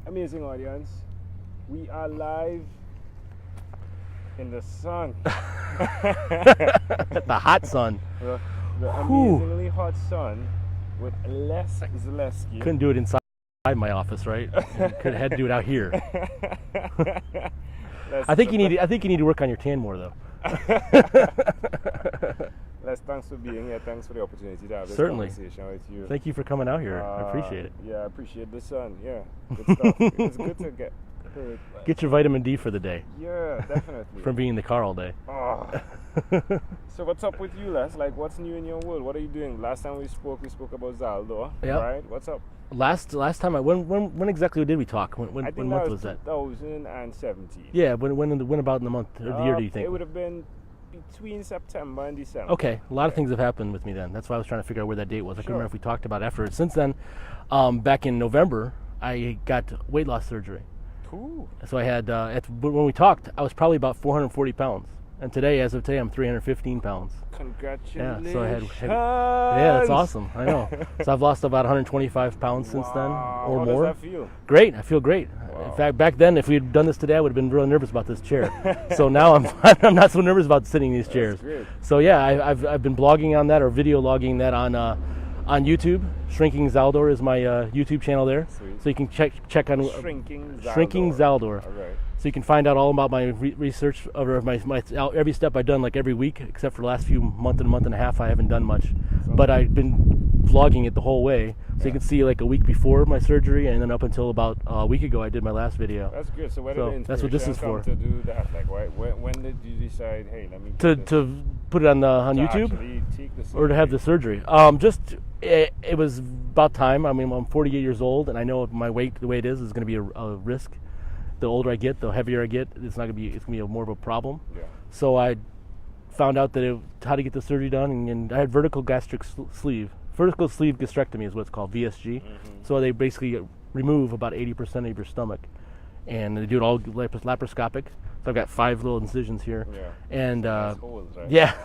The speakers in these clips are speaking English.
Amazing audience. We are live in the sun. The hot sun. The amazingly hot sun with Les Zalewski. Couldn't do it inside my office, right? Could had to do it out here. I think you need to work on your tan more, though. Les, thanks for being here. Thanks for the opportunity to have this Certainly. conversation with you. Thank you for coming out here. I appreciate it. Yeah, I appreciate the sun. Yeah, good stuff. It's good to get your vitamin D for the day. Yeah, definitely. From being in the car all day. Oh. So what's up with you, Les? Like, what's new in your world? What are you doing? Last time we spoke about Zaldo. Yep. Right? What's up? Last time when exactly did we talk? When month was that? 2017. Yeah. When about in the month or the year do you think? It would have been between September and December. Okay, a lot of things have happened with me then. That's why I was trying to figure out where that date was. I couldn't remember if we talked about it afterwards. Since then, back in November, I got weight loss surgery. Cool. So I had, when we talked, I was probably about 440 pounds. And today, as of today, I'm 315 pounds. Congratulations. Yeah, so I had yeah, that's awesome. I know. So I've lost about 125 pounds since then, or How more. How does that feel? Great. I feel great. Wow. In fact, back then, if we had done this today, I would have been really nervous about this chair. So now I'm not so nervous about sitting in these chairs. Great. So yeah, I've been blogging on that or video logging that on YouTube. Shrinking Zaldor is my YouTube channel there. Sweet. So you can check on Shrinking Zaldor. All right. So you can find out all about my research over my every step I've done, like every week, except for the last month and a half. I haven't done much, but I've been vlogging it the whole way. So you can see like a week before my surgery, and then up until about a week ago, I did my last video. That's good. So where did the inspiration that's what this is for. To do that? Like, when did you decide, hey, let me to put it on YouTube or to have the surgery? It was about time. I mean, I'm 48 years old, and I know my weight, the way it is going to be a risk. The older I get, the heavier I get. It's going to be more of a problem. Yeah. So I found out that how to get the surgery done, and I had vertical sleeve gastrectomy is what it's called, VSG. Mm-hmm. So they basically remove about 80% of your stomach, and they do it all laparoscopic. So I've got 5 little incisions here, and nice holes, right? yeah,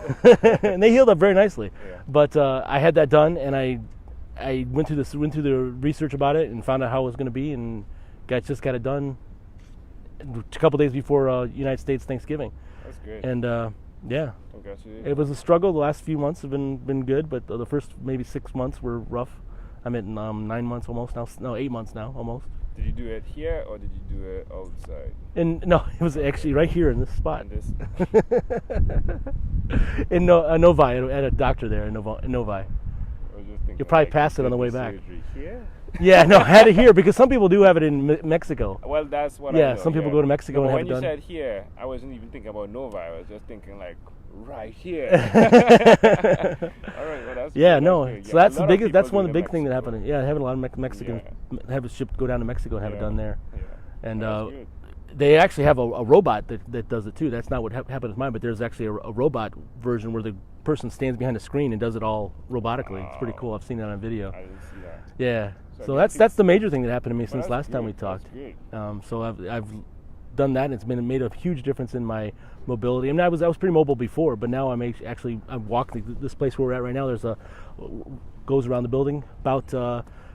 and they healed up very nicely. Yeah. But I had that done, and I went through the research about it and found out how it was going to be, and just got it done a couple days before United States Thanksgiving. That's good. And yeah, congratulations. It was a struggle. The last few months have been good, but the first maybe 6 months were rough. I'm at 9 months almost now. No, 8 months now almost. Did you do it here or did you do it outside? And no, it was actually right here in this spot. In this? In Novi, at a doctor there in Novi. You'll probably pass it on the way back. Here? Yeah, no, I had it here because some people do have it in Mexico. Well, that's what I know. Some people go to Mexico and have it done. When you said here, I wasn't even thinking about Novi. I was just thinking like right here. All right, well that's yeah, good. no. That's so that's the biggest. That's one of the big things that happened. Yeah, having a lot of Mexicans have a ship go down to Mexico and have it done there. Yeah. And they actually have a robot that does it too. That's not what happened with mine, but there's actually a robot version where the person stands behind a screen and does it all robotically. It's pretty cool. I've seen that on video. I didn't see that. Yeah. So that's the major thing that happened to me since last time we talked. So I've done that, and it's made a huge difference in my mobility. I mean, I was pretty mobile before, but now I walk this place where we're at right now. Goes around the building about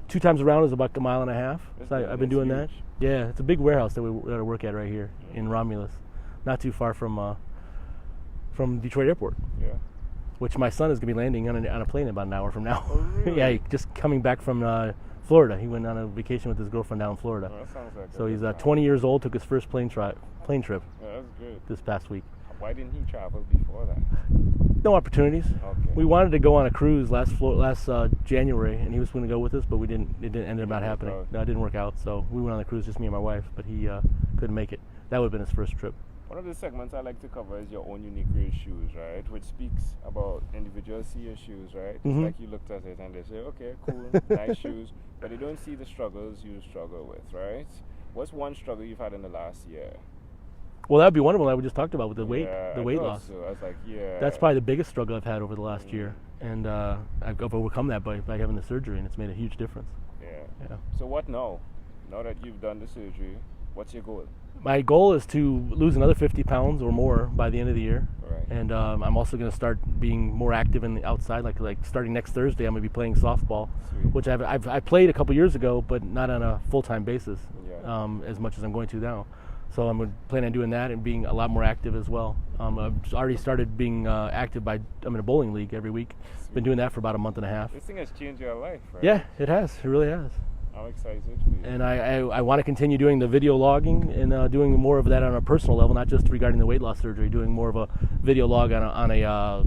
2 times around is about 1.5 miles. So I've been doing that. Yeah, it's a big warehouse that we work at right here in Romulus, not too far from Detroit Airport. Yeah. Which my son is going to be landing on a plane in about an hour from now. Oh, really? Yeah, just coming back from Florida. He went on a vacation with his girlfriend down in Florida. Oh, that sounds like so he's 20 years old, took his first plane trip Yeah, that's good. this past week. Why didn't he travel before that? No opportunities. Okay. We wanted to go on a cruise last January, and he was going to go with us, but it ended up not happening. No, it didn't work out. So we went on the cruise, just me and my wife, but he couldn't make it. That would have been his first trip. One of the segments I like to cover is your own unique grade shoes, right? Which speaks about individuals see your shoes, right? It's like you looked at it and they say, okay, cool, nice shoes, but they don't see the struggles you struggle with, right? What's one struggle you've had in the last year? Well, that would be one of them that we just talked about with the weight loss. So I was like, That's probably the biggest struggle I've had over the last year, and I've overcome that by having the surgery, and it's made a huge difference. Yeah. So what now? Now that you've done the surgery, What's your goal? My goal is to lose another 50 pounds or more by the end of the year. Right. And I'm also going to start being more active in the outside. Like starting next Thursday, I'm going to be playing softball, Sweet. which I played a couple years ago, but not on a full-time basis, Yeah. as much as I'm going to now. So I'm planning on doing that and being a lot more active as well. I've already started being active I'm in a bowling league every week. Sweet. Been doing that for about a month and a half. This thing has changed your life, right? Yeah, it has. It really has. I'm excited for you. And I want to continue doing the video logging and doing more of that on a personal level, not just regarding the weight loss surgery, doing more of a video log on a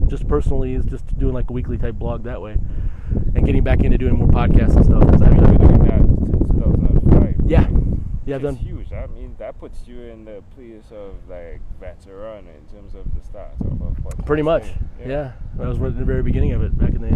just personally, is just doing like a weekly type blog that way, and getting back into doing more podcasts and stuff. I've been doing that since 2005. Yeah, I've done. It's huge. I mean, that puts you in the place of like veteran in terms of the start of podcasting. Pretty much. Yeah. I was right at the very beginning of it back in the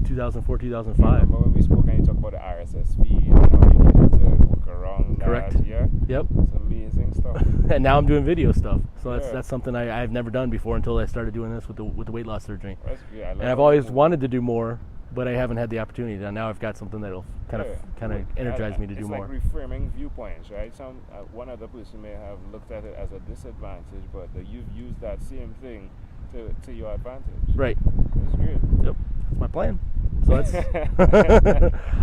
2004, 2005. Remember when we spoke and you talked about the RSS feed and how you needed to work around Correct. that? Yeah. Yep. It's amazing stuff. And now I'm doing video stuff. So Yeah. that's something I've never done before until I started doing this with the weight loss surgery. That's great. I love And I've how always you- wanted to do more, but I haven't had the opportunity. And now I've got something that'll kind of Good. energize me to do it's more. like reframing viewpoints, right? One other person may have looked at it as a disadvantage, but you've used that same thing to your advantage. Right. It's great. Yep. That's my plan. So that's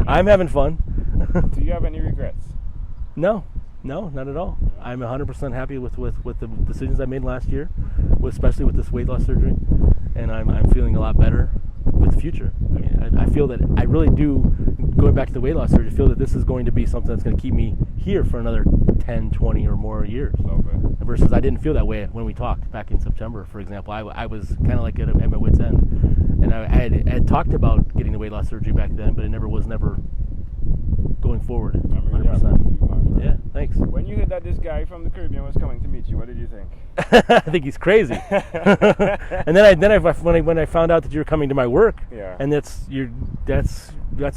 I'm having fun. Do you have any regrets? No, not at all. I'm 100% happy with the decisions I made last year, especially with this weight loss surgery, and I'm feeling a lot better with the future. I mean, I feel that I really do, going back to the weight loss surgery, feel that this is going to be something that's going to keep me here for another 10, 20 or more years. Love it. Versus I didn't feel that way when we talked back in September, for example. I was kind of like at my wit's end. And I had talked about getting the weight loss surgery back then, but it never going forward. I'm really happy for you, my friend. Yeah, thanks. When you heard that this guy from the Caribbean was coming to meet you, what did you think? I think he's crazy. And then when I found out that you're coming to my work, Yeah. and that's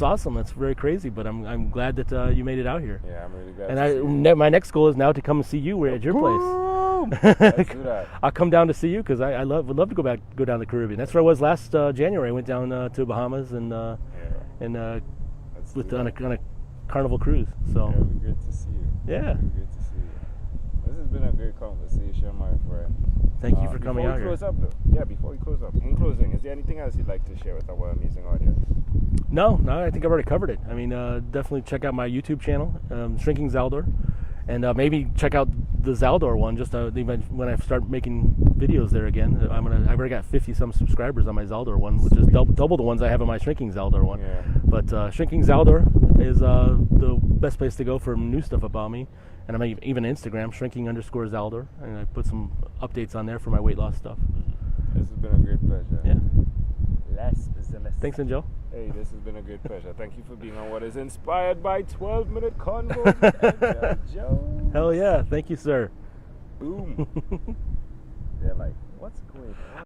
awesome. That's very crazy. But I'm glad that you made it out here. Yeah, I'm really glad. And to see you. my next goal is now to come and see you at your place. Boom! Let's do that. I'll come down to see you because I would love to go down to the Caribbean. That's where I was last January. I went down to Bahamas and Let's with do on that. a carnival cruise. So Yeah, it'd be great to see you. yeah, It'd be great to see you. This has been a great conversation, my friend. thank you for coming out here. Before we close up, though. Yeah, before we close up. In closing, is there anything else you'd like to share with our amazing audience? No, I think I've already covered it. I mean, definitely check out my YouTube channel, Shrinking Zaldor, and maybe check out the Zaldor one. Just when I start making videos there again, I've already got 50-some subscribers on my Zaldor one, which is double the ones I have on my Shrinking Zaldor one. Yeah. But Shrinking Zaldor is the best place to go for new stuff about me. And I'm even Instagram, shrinking_Zaldor, and I put some updates on there for my weight loss stuff. This has been a great pleasure. Yeah. Les Zalewski. Thanks, Joe. Hey, this has been a great pleasure. Thank you for being on what is inspired by 12-minute convos with Angel Joe. Hell yeah. Thank you, sir. Boom. They're like, what's going on?